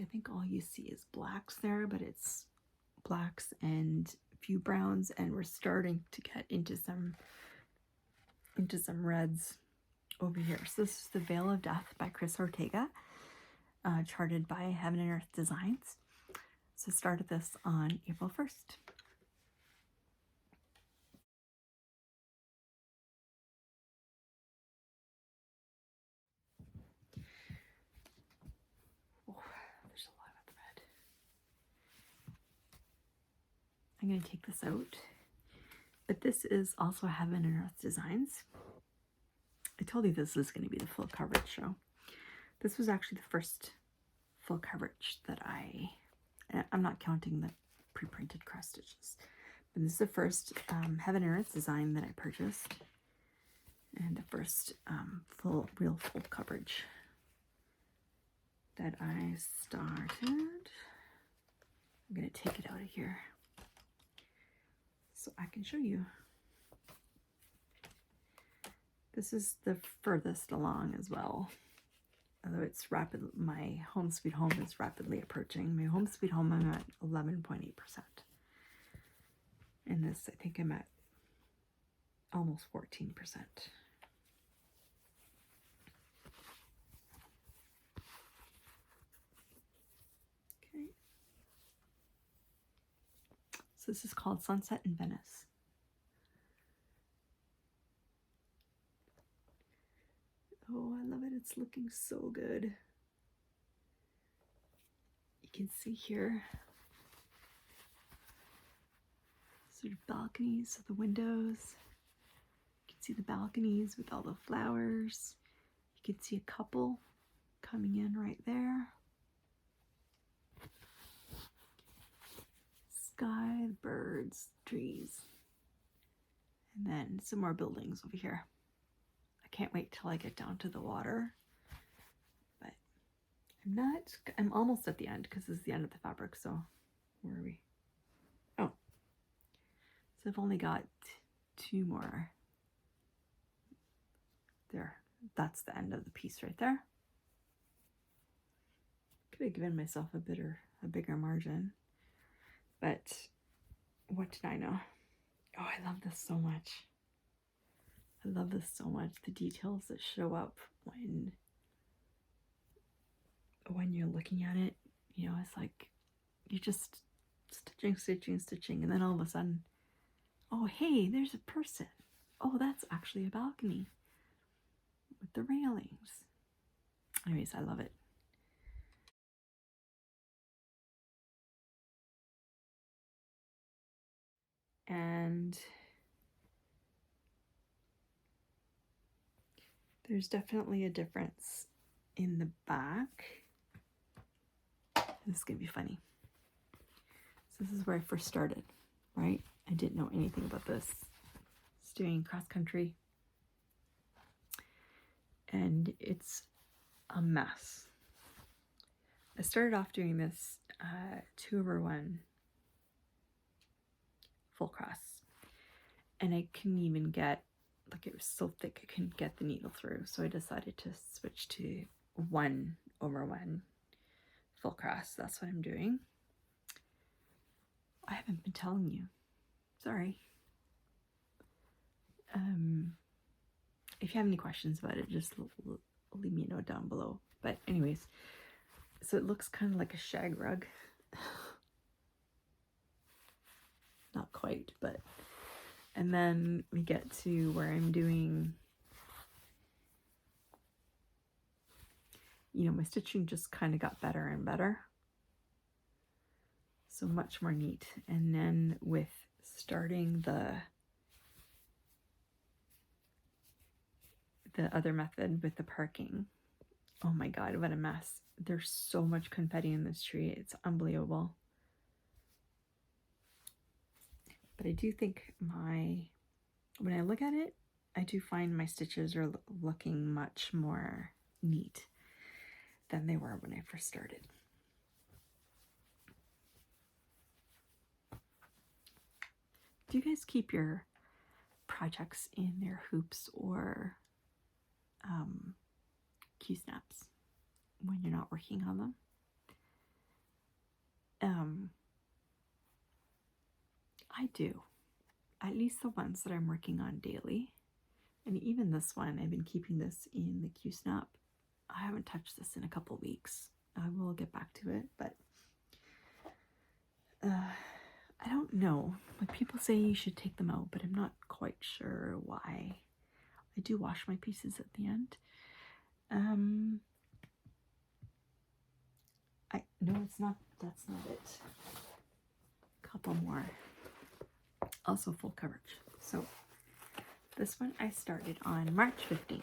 I think all you see is blacks there, but it's blacks and a few browns, and we're starting to get into some reds over here. So this is the Veil of Death by Chris Ortega, charted by Heaven and Earth Designs. So started this on April 1st. There's a lot of thread. I'm going to take this out. But this is also Heaven and Earth Designs. I told you this is going to be the full coverage show. This was actually the first full coverage that I'm not counting the pre-printed cross stitches, but this is the first Heaven and Earth design that I purchased, and the first real full coverage that I started. I'm going to take it out of here so I can show you. This is the furthest along as well. Although it's rapid, my home sweet home is rapidly approaching. My home sweet home, I'm at 11.8%. And this, I think I'm at almost 14%. Okay. So this is called Sunset in Venice. Oh, I love it. It's looking so good. You can see here sort of balconies of the windows. You can see the balconies with all the flowers. You can see a couple coming in right there. Sky, birds, trees. And then some more buildings over here. I can't wait till I get down to the water. But I'm almost at the end because this is the end of the fabric. So where are we? Oh, so I've only got 2 more. There, that's the end of the piece right there. Could have given myself a bigger margin, but what did I know? Oh, I love this so much. I love this so much. The details that show up when you're looking at it, you know, it's like you're just stitching, and then all of a sudden, oh, hey, there's a person. Oh, that's actually a balcony with the railings. Anyways, I love it. And there's definitely a difference in the back. This is gonna be funny. So this is where I first started, right? I didn't know anything about this. I was doing cross country, and it's a mess. I started off doing this 2/1 full cross, and I couldn't even get, like, it was so thick I couldn't get the needle through, so I decided to switch to 1/1 full cross. That's what I'm doing. I haven't been telling you, sorry. If you have any questions about it, just leave me a note down below. But anyways, so it looks kind of like a shag rug. Not quite, but, and then we get to where I'm doing, you know, my stitching just kind of got better and better. So much more neat. And then with starting the other method with the parking, oh my god, what a mess. There's so much confetti in this tree. It's unbelievable. But I do think when I look at it, I do find my stitches are looking much more neat than they were when I first started. Do you guys keep your projects in their hoops or Q-snaps when you're not working on them? I do. At least the ones that I'm working on daily. And even this one, I've been keeping this in the Q-snap. I haven't touched this in a couple weeks. I will get back to it, but I don't know. Like, people say you should take them out, but I'm not quite sure why. I do wash my pieces at the end. No, it's not. That's not it. Couple more. Also full coverage. So this one I started on March 15th.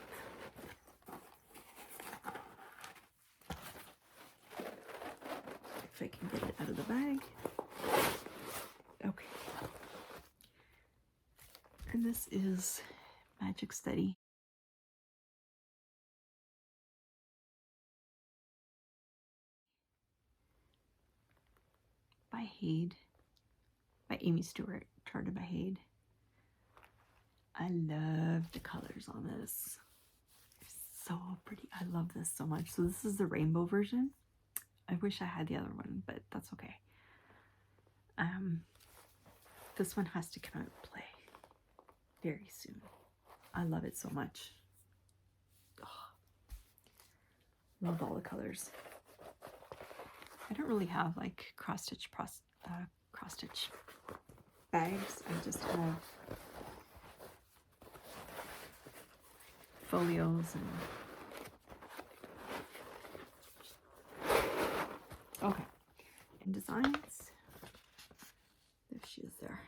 If I can get it out of the bag. Okay. And this is Magic Study. By Amy Stewart, charted by Haid. I love the colors on this. They're so pretty. I love this so much. So this is the rainbow version. I wish I had the other one, but that's okay. This one has to come out and play very soon. I love it so much. Oh, love all the colors. I don't really have like cross stitch bags. I just have folios and okay. And designs. There she is there.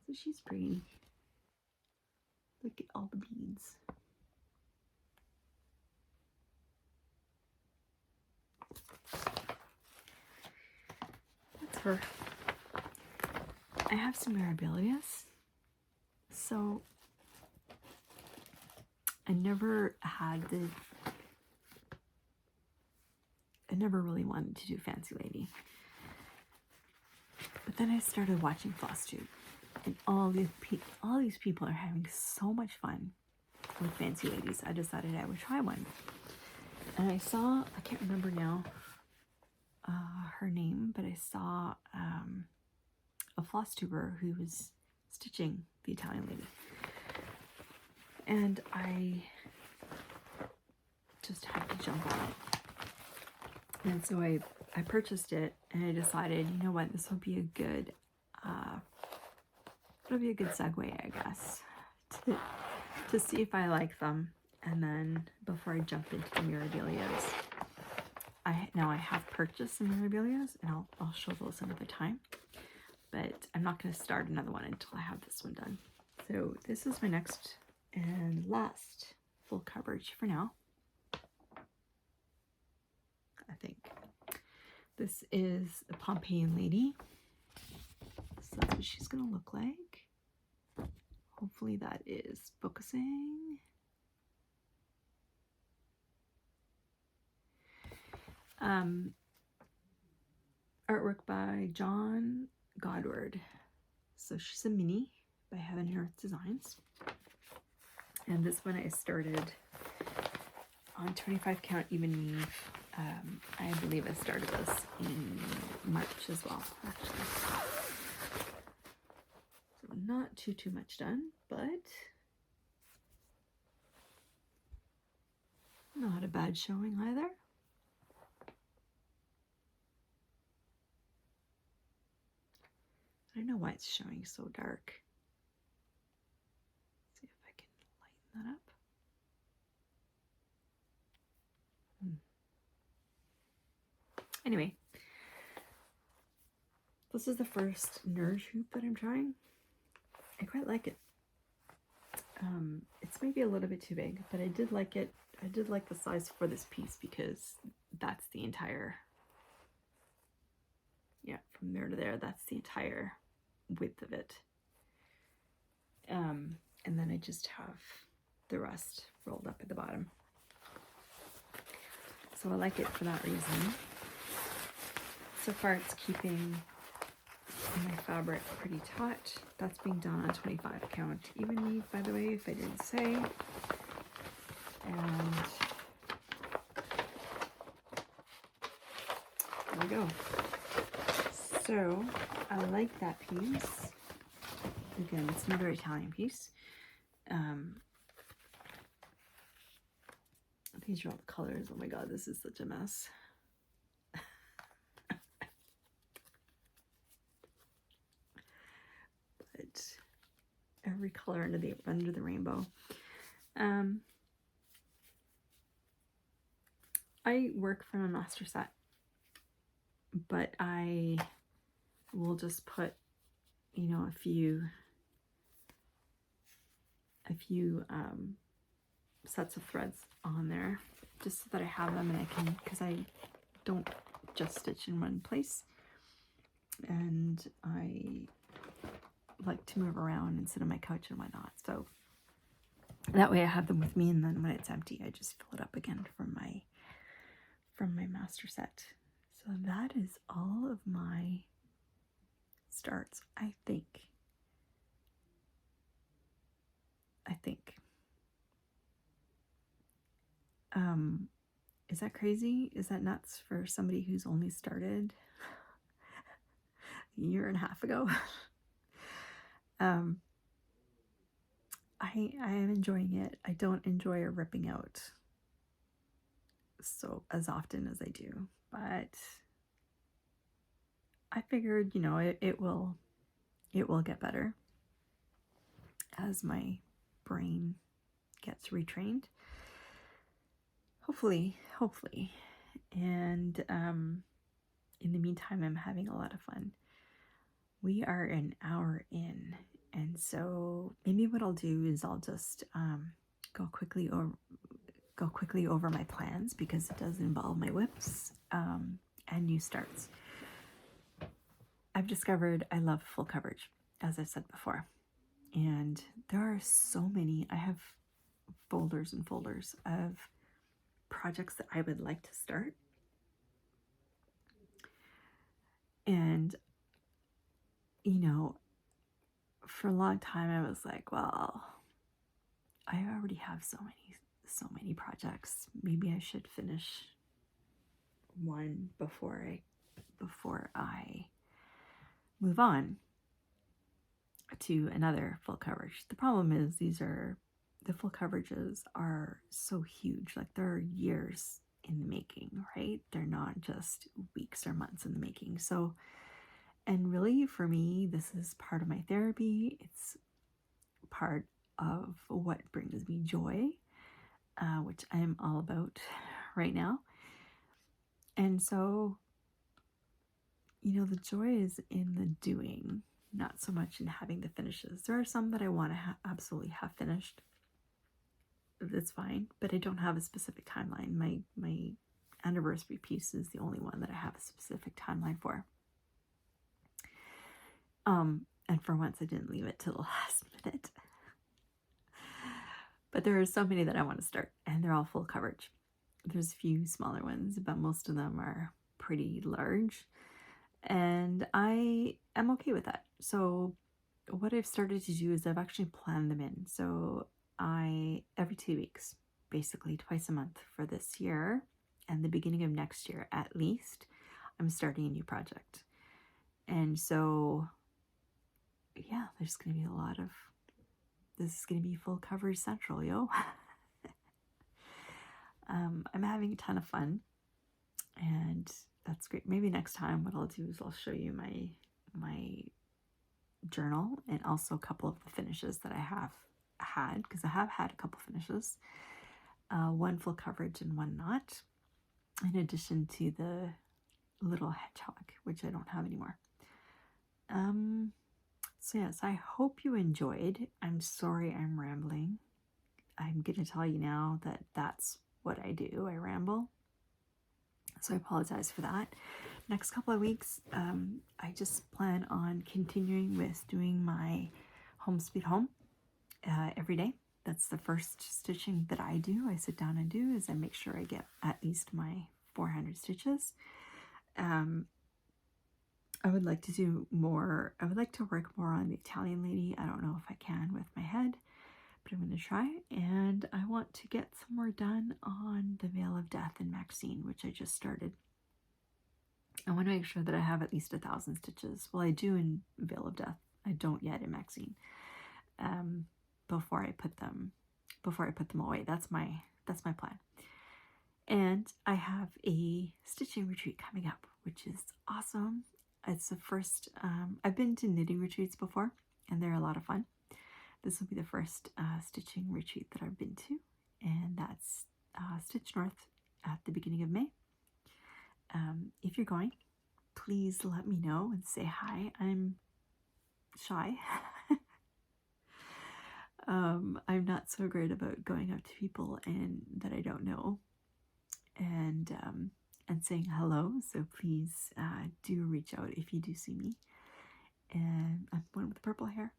So she's pretty. Look at all the beads. That's her. I have some Mirabilias. So I never really wanted to do Fancy Lady. But then I started watching Flosstube. And all these people are having so much fun with Fancy Ladies. I decided I would try one. And I saw, I can't remember now her name, but I saw a Flosstuber who was stitching the Italian lady. And I just had to jump on it. And so I purchased it, and I decided, you know what, this will be a good segue, I guess, to see if I like them. And then before I jump into the Mirabilias, now I have purchased some Mirabilias, and I'll show those another time. But I'm not going to start another one until I have this one done. So this is my next and last full coverage for now, I think. This is a Pompeian lady. So that's what she's going to look like. Hopefully that is focusing. Artwork by John Godward. So she's a mini by Heaven and Earth Designs. And this one I started on 25 count even Eve. I believe I started this in March as well, actually. So not too much done, but not a bad showing either. I don't know why it's showing so dark. Let's see if I can lighten that up. Anyway, this is the first Nerd hoop that I'm trying. I quite like it. It's maybe a little bit too big, but I did like it. I did like the size for this piece because that's the entire, yeah, from there to there, that's the entire width of it. And then I just have the rest rolled up at the bottom. So I like it for that reason. So far it's keeping my fabric pretty taut. That's being done on 25 count even Eve, by the way, if I didn't say. And there we go. So I like that piece. Again, it's another Italian piece. These are all the colors. Oh my god, this is such a mess. But every color under the rainbow. I work from a master set, but I will just put, you know, a few sets of threads on there just so that I have them, and I can, because I don't just stitch in one place, and I like to move around and sit on my couch and whatnot, so that way I have them with me, and then when it's empty I just fill it up again from my master set. So that is all of my starts, I think. think. Is that crazy? Is that nuts for somebody who's only started a year and a half ago? I am enjoying it. I don't enjoy ripping out so as often as I do, but I figured, it will get better as my brain gets retrained. Hopefully. And in the meantime, I'm having a lot of fun. We are an hour in, and so maybe what I'll do is I'll just go quickly over my plans, because it does involve my WIPs and new starts. I've discovered I love full coverage, as I said before, and there are so many. I have folders and folders of projects that I would like to start, and for a long time I was like, well, I already have so many projects. Maybe I should finish one before I move on to another full coverage. The problem is the full coverages are so huge. Like, they're years in the making, right? They're not just weeks or months in the making. So, and really for me, this is part of my therapy. It's part of what brings me joy, which I'm all about right now. And so, the joy is in the doing, not so much in having the finishes. There are some that I want to absolutely have finished. That's fine, but I don't have a specific timeline. My anniversary piece is the only one that I have a specific timeline for. And for once, I didn't leave it to the last minute. But there are so many that I want to start, and they're all full coverage. There's a few smaller ones, but most of them are pretty large, and I am okay with that. So what I've started to do is I've actually planned them in. So every 2 weeks, basically twice a month for this year and the beginning of next year at least, I'm starting a new project. And so, yeah, there's going to be this is going to be full coverage central, yo. I'm having a ton of fun, and that's great. Maybe next time what I'll do is I'll show you my journal, and also a couple of the finishes that I have had, because I have had a couple finishes, one full coverage and one not, in addition to the little hedgehog, which I don't have anymore. So yes, I hope you enjoyed. I'm sorry I'm rambling. I'm going to tell you now that that's what I do. I ramble. So I apologize for that. Next couple of weeks, I just plan on continuing with doing my Home Sweet Home every day. That's the first stitching that I do. I sit down and do is I make sure I get at least my 400 stitches. I would like to do more. I would like to work more on the Italian lady. I don't know if I can with my head, but I'm going to try. And I want to get some more done on the Veil of Death in Maxine, which I just started. I want to make sure that I have at least 1,000 stitches. Well, I do in Veil of Death. I don't yet in Maxine. Before I put them away. That's my plan. And I have a stitching retreat coming up, which is awesome. It's the first, I've been to knitting retreats before, and they're a lot of fun. This will be the first stitching retreat that I've been to, and that's Stitch North at the beginning of May. If you're going, please let me know and say hi. I'm shy. I'm not so great about going up to people and that I don't know and saying hello. So please do reach out if you do see me. And I'm one with the purple hair.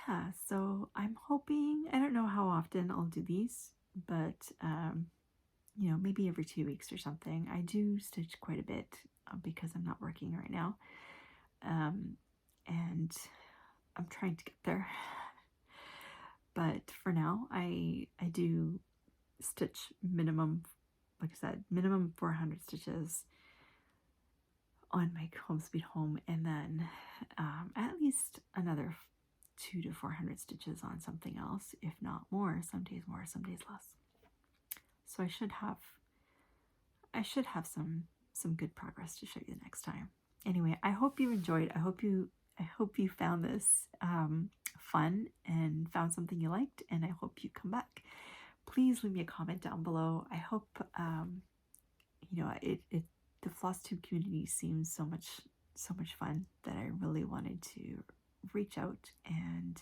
Yeah, so I'm hoping, I don't know how often I'll do these, but maybe every 2 weeks or something. I do stitch quite a bit because I'm not working right now. And I'm trying to get there. But for now, I do stitch minimum, like I said, minimum 400 stitches on my Home Sweet Home, and then at least another 200 to 400 stitches on something else, if not more. Some days more, some days less. So I should have some good progress to show you next time. Anyway, I hope you enjoyed. I hope you found this fun and found something you liked, and I hope you come back. Please leave me a comment down below. I hope you know, the Flosstube community seems so much fun that I really wanted to reach out and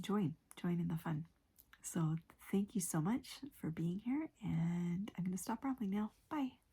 join in the fun. So thank you so much for being here, and I'm going to stop rambling now. Bye.